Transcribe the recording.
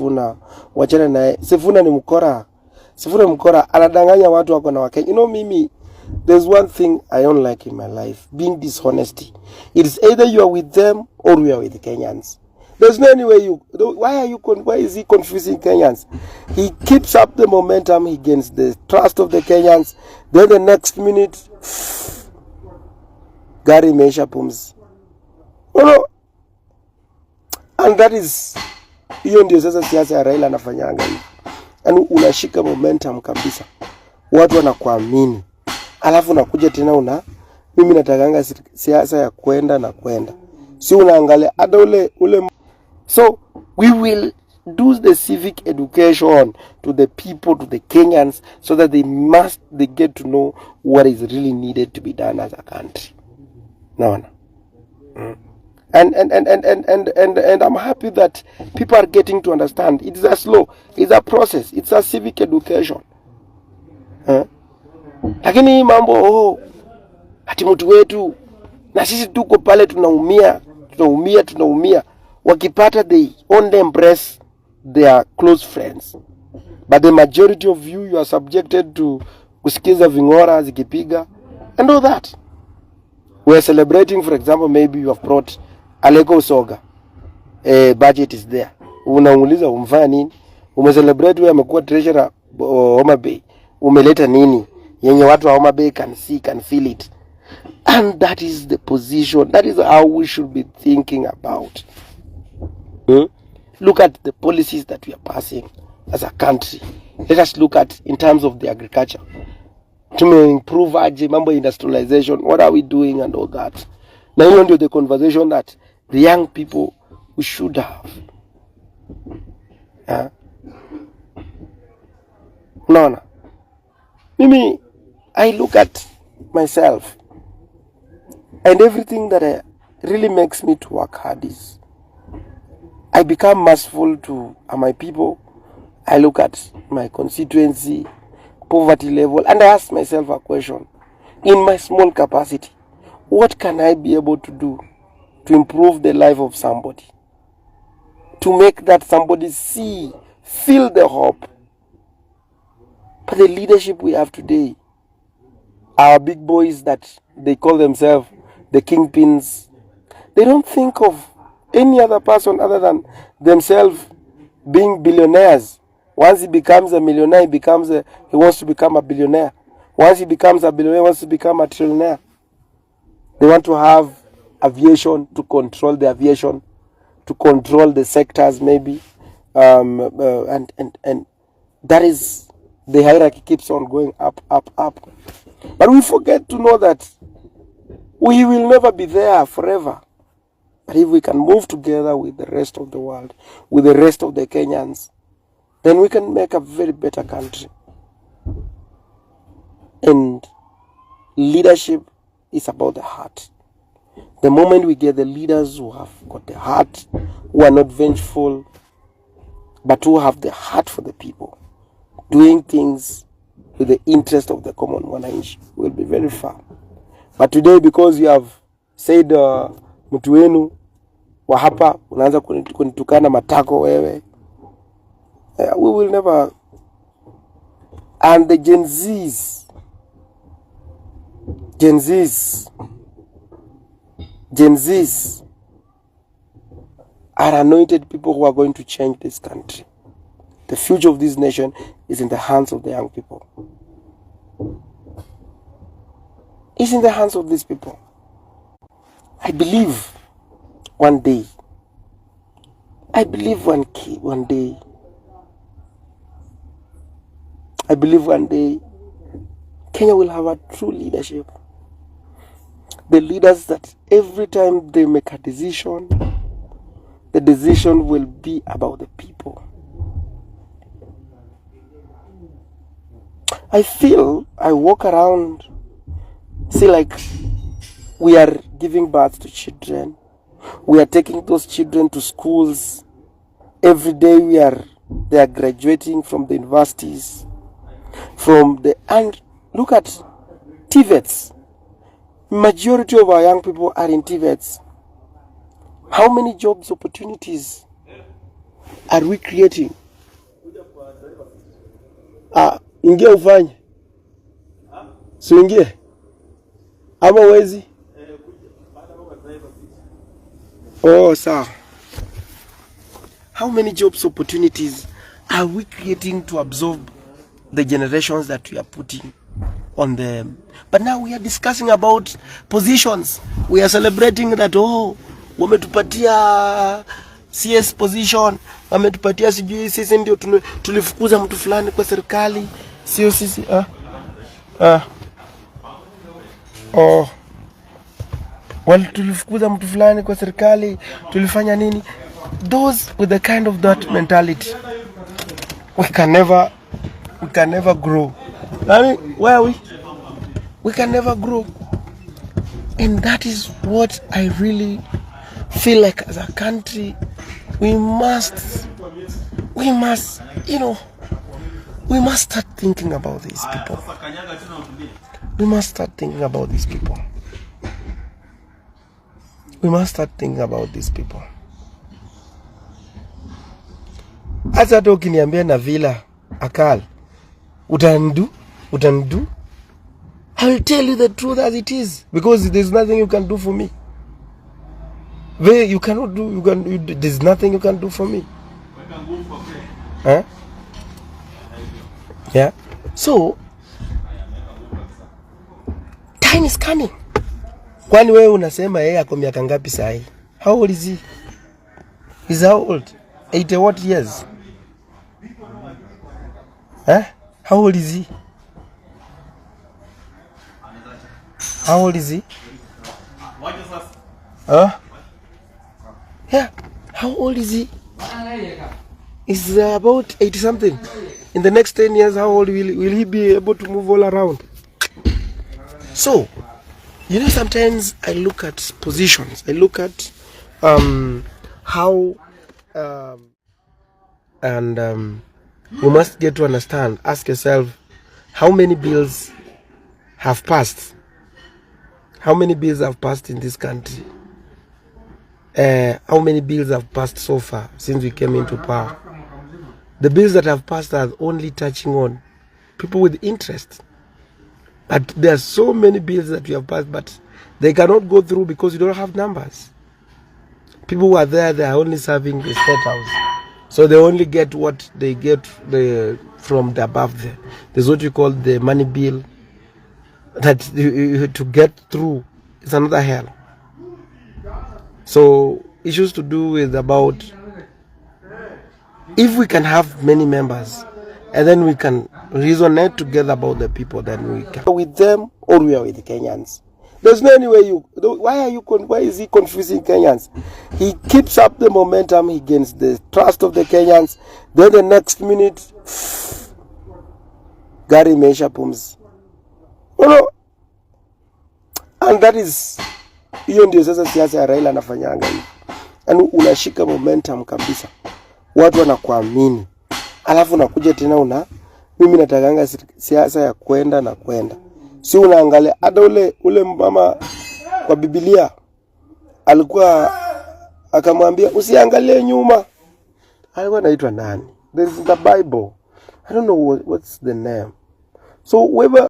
Sifuna. Wachana naye. Sifuna ni mkora. Sifuna mkora. Anadanganya watu wako na Wakenya. You know mimi, there's one thing I don't like in my life, being dishonesty. It is either you are with them or we are with the Kenyans. There's no any way why is he confusing Kenyans? He keeps up the momentum, he gains the trust of the Kenyans. Then the next minute, gari imeisha pumzi. You know, and that is, hiyo ndio sasa siasa ya Raila anafanyanga hivi. Yaani unashika momentum kabisa. Watu wanakuamini. Alafu unakuja tena mimi natakanga siasa ya kwenda na kwenda. Si unaangalia hata ule. So we will do the civic education to the people, to the Kenyans, so that they get to know what is really needed to be done as a country. No. And I'm happy that people are getting to understand. It's a process. It's a civic education. Lakini mambo ati mtu wetu na sisi tuko pale tunaumia. Wakipata they only embrace their close friends. But the majority of you are subjected to kusikiza vingora zikipiga and all that. We're celebrating, for example, maybe you have brought Aleko Soga. Budget is there. Unauliza umfanya nini? Umecelebrate wewe amekuwa treasurer Homa Bay. Umeleta nini? Yenye watu wa Homa Bay can see, can feel it. And that is the position. That is how we should be thinking about. Look at the policies that we are passing as a country. Let us look at in terms of the agriculture. To improve mambo industrialization. What are we doing and all that? Now you know the conversation that the young people we should have. No. Mimi, I look at myself and everything that really makes me to work hard is I become merciful to my people. I look at my constituency, poverty level, and I ask myself a question. In my small capacity, what can I be able to do to improve the life of somebody? To make that somebody feel the hope. But the leadership we have today, our big boys that they call themselves the kingpins, they don't think of any other person other than themselves being billionaires. Once he becomes a millionaire, he wants to become a billionaire. Once he becomes a billionaire, he wants to become a trillionaire. They want to have aviation, to control the aviation, to control the sectors maybe. And that is, the hierarchy keeps on going up. But we forget to know that we will never be there forever. But if we can move together with the rest of the world, with the rest of the Kenyans, then we can make a very better country. And leadership is about the heart. The moment we get the leaders who have got the heart, who are not vengeful, but who have the heart for the people, doing things with the interest of the common wananchi, will be very far. But today, because you have said mtu wenu wa hapa unaanza kunitukana matako wewe, we will never. And the Gen Zs are anointed people who are going to change this country. The future of this nation is in the hands of the young people. It's in the hands of these people. I believe one day Kenya will have a true leadership. The leaders that every time they make a decision, the decision will be about the people. I feel I walk around, see like we are giving birth to children. We are taking those children to schools. Every day they are graduating from the universities. And look at TVETs. Majority of our young people are in TVETs. How many jobs opportunities are we creating? Ingia ufanye. Si ingie. Ama wezi? Oh, sir. How many jobs opportunities are we creating to absorb the generations that we are putting on them? But now we are discussing about positions. We are celebrating that, oh, wametupatia CS position, wametupatia sijui sisi ndio tulifukuza mtu fulani kwa serikali, sio sisi. Tulifukuza mtu fulani kwa serikali, tulifanya nini? Those with the kind of that mentality, we can never grow. I mean, where are we? We can never grow. And that is what I really feel like as a country, we must, you know, we must start thinking about these people. We must start thinking about these people. We must start thinking about these people. Hata toki niambia na vila akal utandu I will tell you the truth as it is, because there's nothing you can do for me. You cannot do, there's nothing you can do for me. Huh? Yeah. So time is coming. Kwani wewe unasema yeye ako miaka ngapi sahi? How old is he? He's how old? 80 what years? Huh? How old is he? How old is he? Yeah. How old is he? He's about 80 something. In the next 10 years, how old will he be able to move all around? So, you know, sometimes I look at positions. I look at how you must get to understand. Ask yourself, how many bills have passed? How many bills have passed in this country? How many bills have passed so far since we came into power? The bills that have passed are only touching on people with interest. But there are so many bills that we have passed, but they cannot go through because you don't have numbers. People who are there, they are only serving the state house. So they only get what they get from the above there. There's what you call the money bill. That to get through is another hell. So issues to do with about, if we can have many members and then we can resonate together about the people, then we can with them or we are with the Kenyans. There's no any way why is he confusing Kenyans? He keeps up the momentum, he gains the trust of the Kenyans, then the next minute gari imeisha pumzi. And that is, hiyo ndio sasa siasa ya Raila anafanyanga hivi. Yaani unashika momentum kabisa. Watu wanakuamini. Alafu unakuja tena mimi natakanga siasa ya kwenda na kwenda. Si unaangalia hata ule mama kwa Biblia alikuwa akamwambia usiangalie nyuma. Alikuwa anaitwa nani? There is the Bible. I don't know what's the name. So whoever